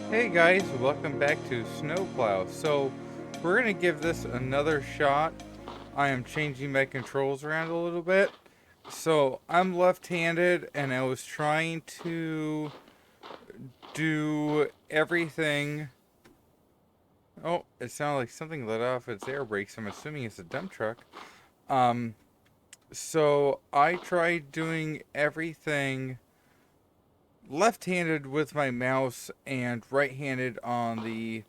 Hey guys, welcome back to Snow Plow. So, we're gonna give this another shot. I am changing my controls around a little bit. So, I'm left-handed and I was trying to do everything. Oh, it sounded like something let off its air brakes. I'm assuming it's a dump truck. Um, so I tried doing everything left-handed with my mouse and right-handed on the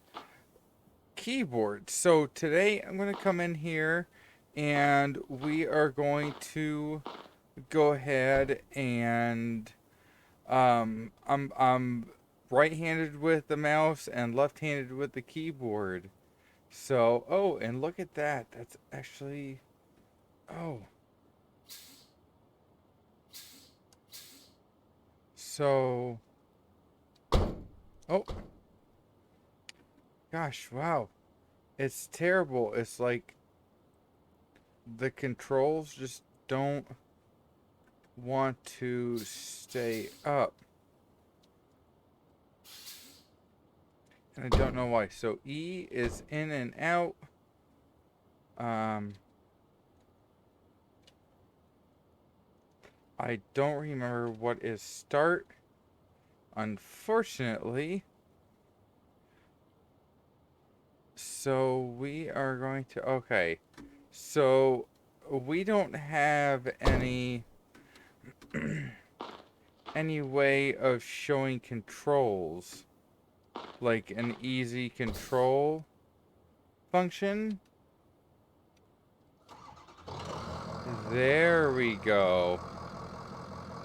keyboard. So today I'm going to come in here and we are going to go ahead and I'm right-handed with the mouse and left-handed with the keyboard. So, oh, and look at that. That's actually, oh. So, oh gosh, wow. It's terrible. It's like the controls just don't want to stay up. And I don't know why. So E is in and out. Um, I don't remember what is start. Unfortunately. So we are going to, okay. So we don't have any way of showing controls. Like an easy control function. There we go.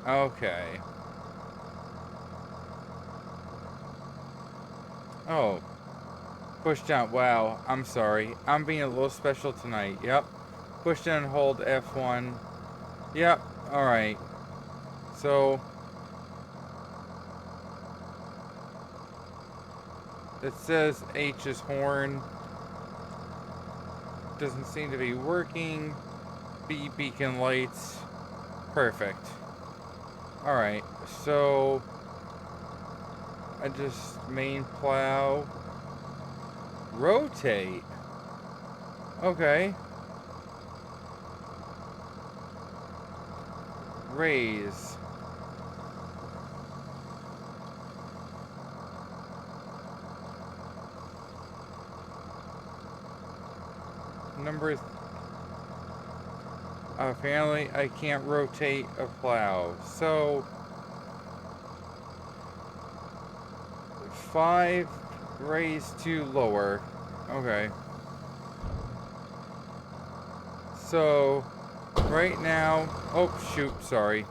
Okay. Oh, push down. Wow, I'm sorry. I'm being a little special tonight. Yep. Push down and hold F1. Yep. Alright. So, it says H is horn. Doesn't seem to be working. B beacon lights. Perfect. Alright. So, I just main plow. Rotate. Okay. Raise. Number. Apparently, I can't rotate a plow. So, 5 raise to lower. Okay. So, right now. Oh, shoot, sorry.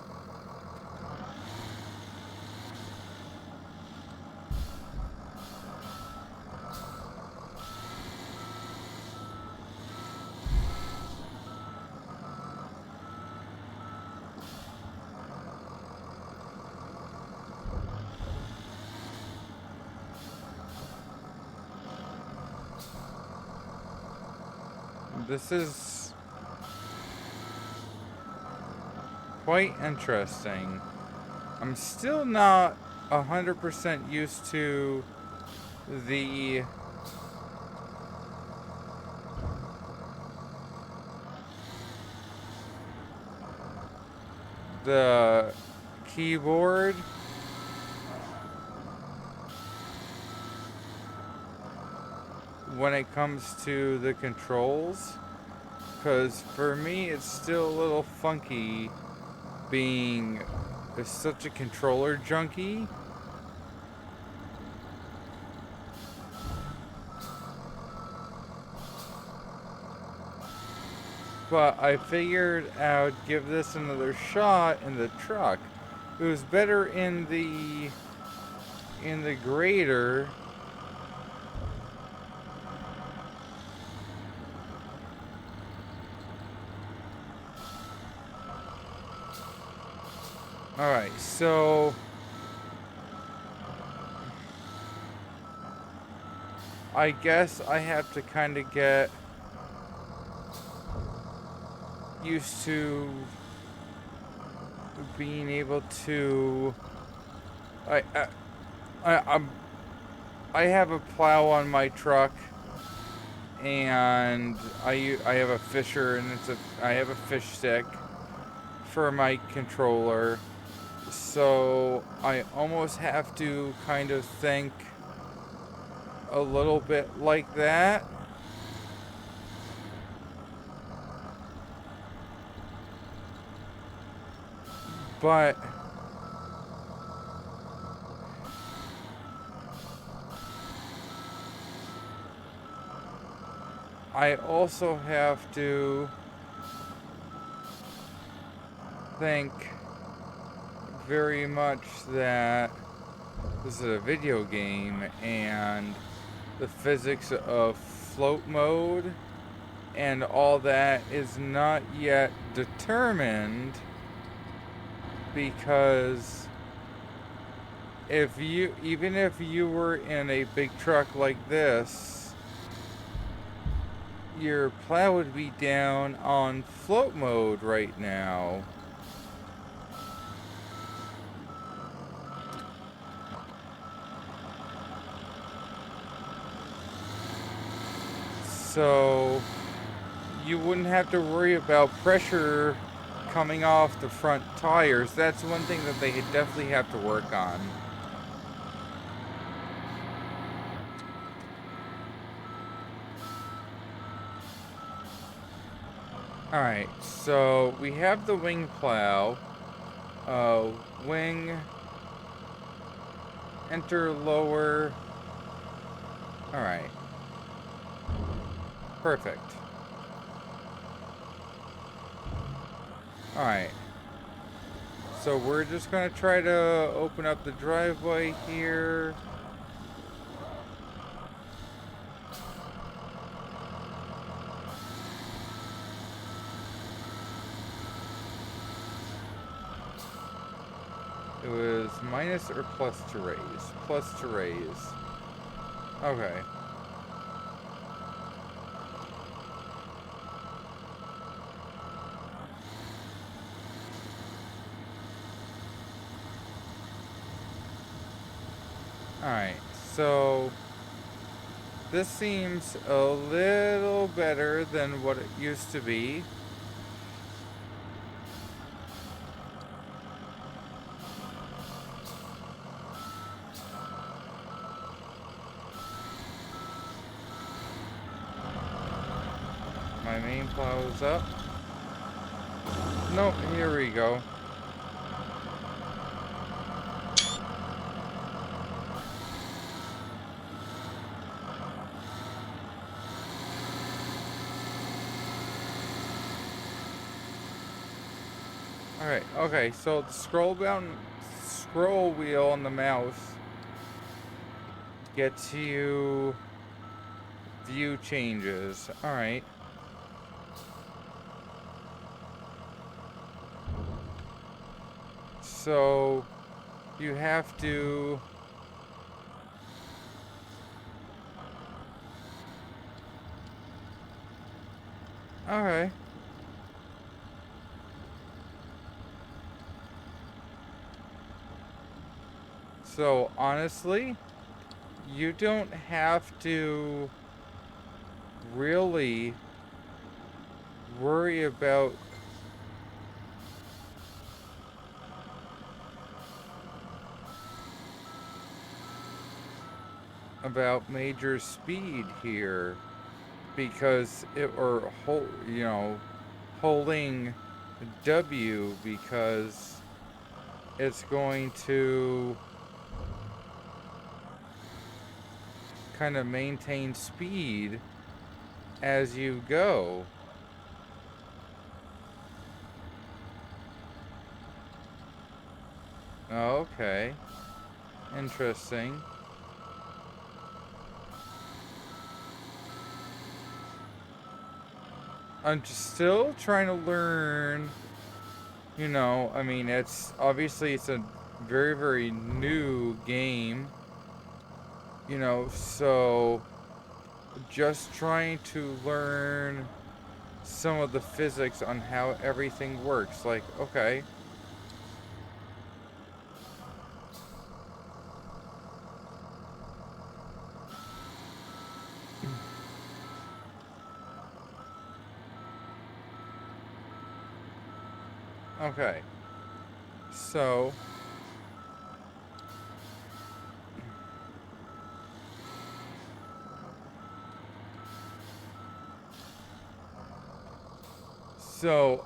This is quite interesting. I'm still not 100% used to the the keyboard when it comes to the controls, because for me it's still a little funky being such a controller junkie. But I figured I would give this another shot in the truck. It was better in the grader. Alright, so I guess I have to kind of get used to being able to. I, I I'm I have a plow on my truck, and I have a fisher, and I have a fish stick for my controller. So I almost have to kind of think a little bit like that. But I also have to think very much that this is a video game, and the physics of float mode and all that is not yet determined, because even if you were in a big truck like this, your plow would be down on float mode right now. So you wouldn't have to worry about pressure coming off the front tires. That's one thing that they definitely have to work on. Alright, so we have the wing plow. Wing, enter lower. Alright. Perfect. Alright. So we're just going to try to open up the driveway here. It was minus or plus to raise? Plus to raise. Okay. Alright, so this seems a little better than what it used to be. My main plow is up. Nope, here we go. Alright, okay, so the scroll wheel on the mouse gets you view changes. Alright. So you have to okay. So honestly, you don't have to really worry about major speed here, because holding W, because it's going to kind of maintain speed as you go. Okay. Interesting. I'm just still trying to learn, I mean, it's a very, very new game, so just trying to learn some of the physics on how everything works. Like, okay, Okay. So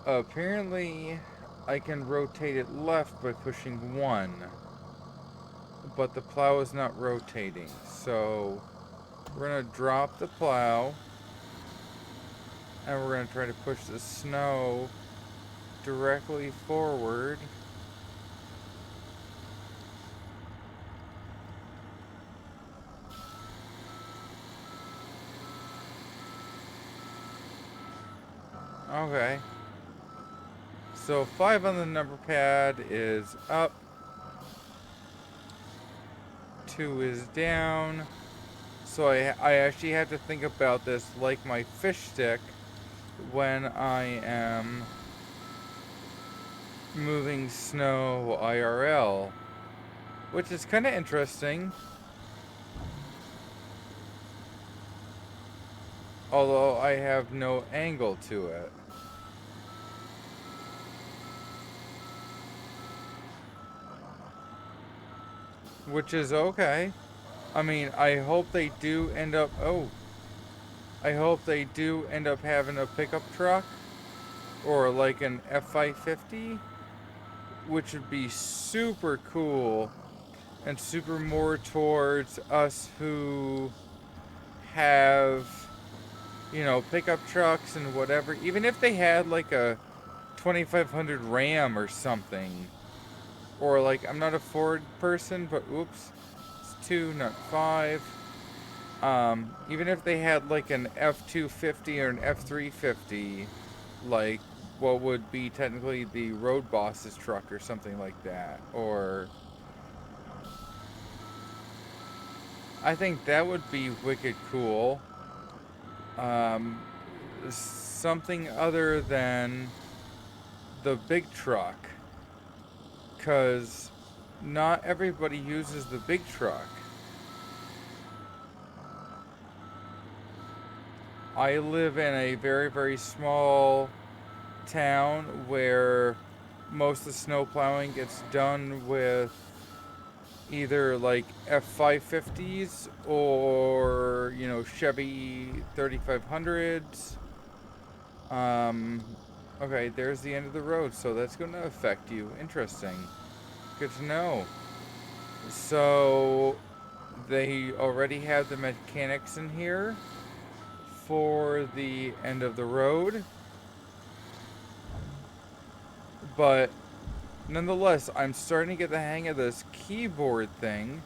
apparently I can rotate it left by pushing 1, but the plow is not rotating. So we're gonna drop the plow and we're gonna try to push the snow directly forward. Okay. So 5 on the number pad is up, 2 is down. So I actually have to think about this like my fish stick when I am moving snow IRL, which is kind of interesting. Although I have no angle to it. Which is okay. I mean, I hope they do end up... Oh. I hope they do end up having a pickup truck. Or like an F550. Which would be super cool. And super more towards us who have, you know, pickup trucks and whatever. Even if they had like a 2500 Ram or something. Or like, I'm not a Ford person, but oops. It's 2, not 5. Even if they had like an F250 or an F350, like what would be technically the Road Boss's truck or something like that. Or I think that would be wicked cool. Something other than the big truck. Because not everybody uses the big truck. I live in a very, very small town where most of the snow plowing gets done with either like F550s or, you know, Chevy 3500s. Okay, there's the end of the road, so that's going to affect you. Interesting. Good to know. So they already have the mechanics in here for the end of the road. But nonetheless, I'm starting to get the hang of this keyboard thing,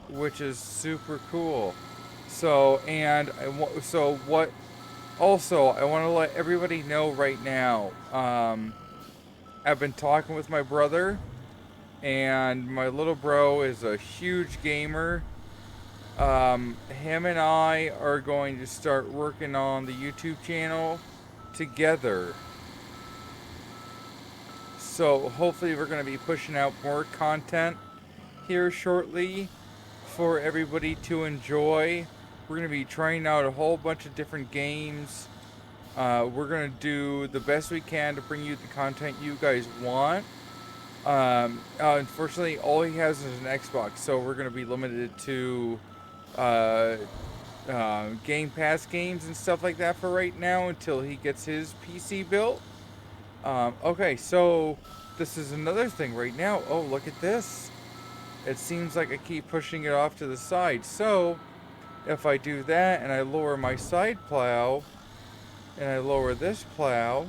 which is super cool. So, and so what? Also, I want to let everybody know right now. I've been talking with my brother, and my little bro is a huge gamer. Him and I are going to start working on the YouTube channel together. So hopefully we're going to be pushing out more content here shortly for everybody to enjoy. We're going to be trying out a whole bunch of different games. We're going to do the best we can to bring you the content you guys want. Unfortunately, all he has is an Xbox, so we're going to be limited to Game Pass games and stuff like that for right now until he gets his PC built. Okay, so this is another thing right now. Oh, look at this. It seems like I keep pushing it off to the side. So, if I do that and I lower my side plow and I lower this plow,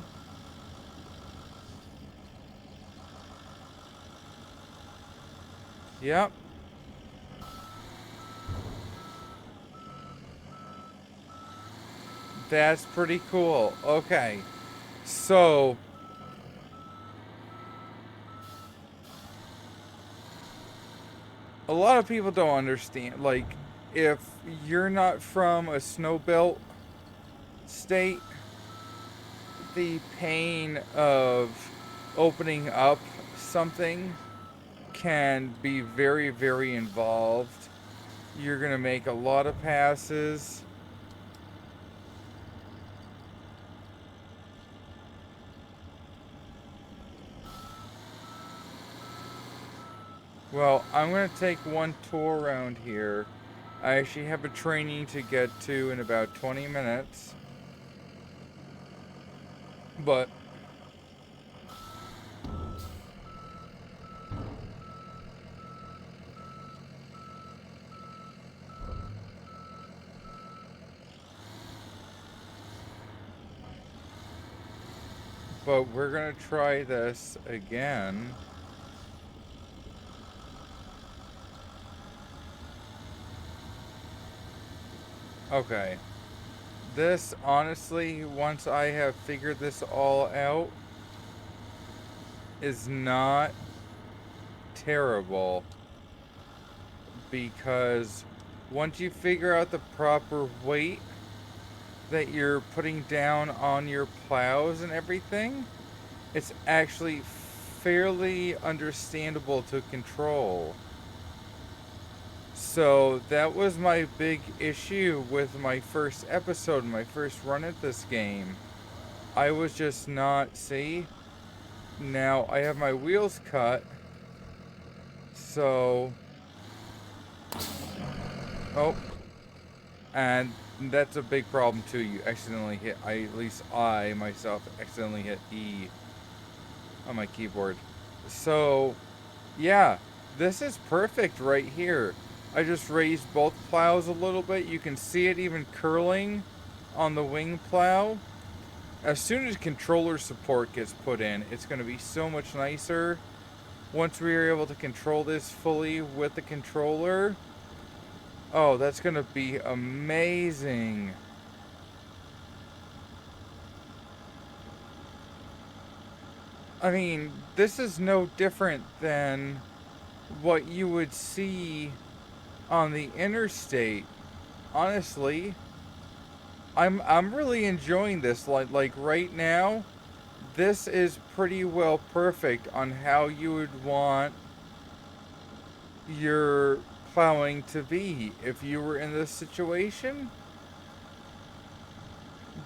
yep. That's pretty cool. Okay. So, a lot of people don't understand. Like, if you're not from a snow belt state, the pain of opening up something can be very, very involved. You're going to make a lot of passes. Well, I'm going to take one tour around here. I actually have a training to get to in about 20 minutes. But we're going to try this again. Okay. This, honestly, once I have figured this all out, is not terrible. Because once you figure out the proper weight that you're putting down on your plows and everything, it's actually fairly understandable to control. So that was my big issue with my first episode, my first run at this game. I was just not, see, now I have my wheels cut, so, oh, and that's a big problem too. You accidentally hit, at least I myself accidentally hit E on my keyboard. So, yeah, this is perfect right here. I just raised both plows a little bit. You can see it even curling on the wing plow. As soon as controller support gets put in, it's going to be so much nicer. Once we are able to control this fully with the controller, oh, that's going to be amazing. I mean, this is no different than what you would see on the interstate. Honestly, I'm really enjoying this. Like right now, this is pretty well perfect on how you would want your plowing to be if you were in this situation.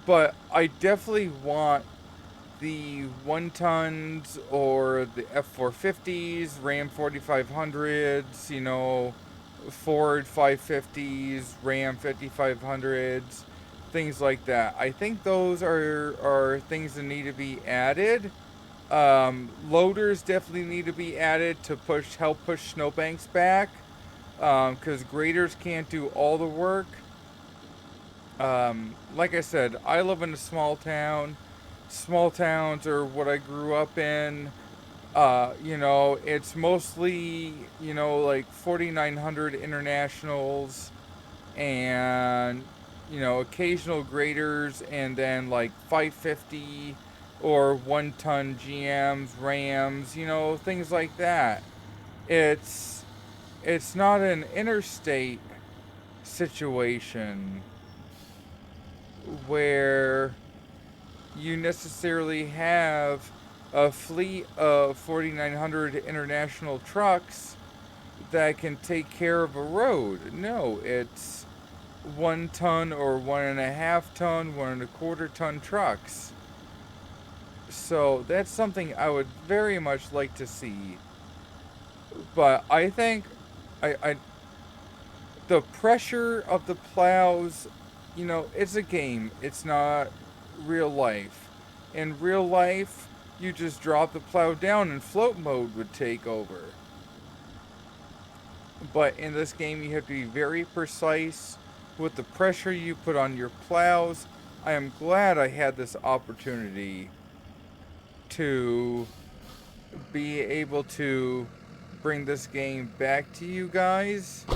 But I definitely want the 1 tons or the F450s, Ram 4500s, Ford 550s, Ram 5500s, things like that. I think those are things that need to be added. Loaders definitely need to be added to help push snowbanks back, because graders can't do all the work. Like I said, I live in a small town. Small towns are what I grew up in. It's mostly, like 4,900 internationals and, occasional graders, and then like 550 or 1 ton GMs, Rams, things like that. It's it's not an interstate situation where you necessarily have a fleet of 4,900 international trucks that can take care of a road. No, it's 1 ton or 1.5 ton, 1.25 ton trucks. So that's something I would very much like to see. But I think I the pressure of the plows, it's a game. It's not real life. In real life, you just drop the plow down and float mode would take over. But in this game, you have to be very precise with the pressure you put on your plows. I am glad I had this opportunity to be able to bring this game back to you guys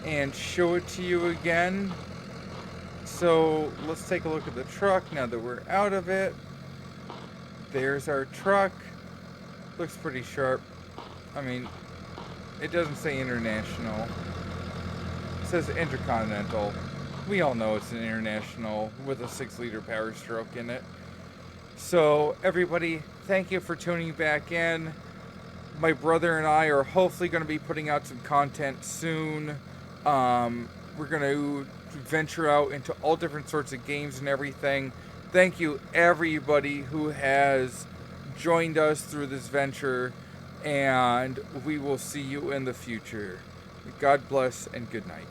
and show it to you again. So let's take a look at the truck now that we're out of it. There's our truck. Looks pretty sharp. I mean, it doesn't say international. It says intercontinental. We all know it's an international with a 6-liter power stroke in it. So everybody, thank you for tuning back in. My brother and I are hopefully going to be putting out some content soon. We're going to venture out into all different sorts of games and everything. Thank you everybody who has joined us through this venture, and we will see you in the future. God bless and good night.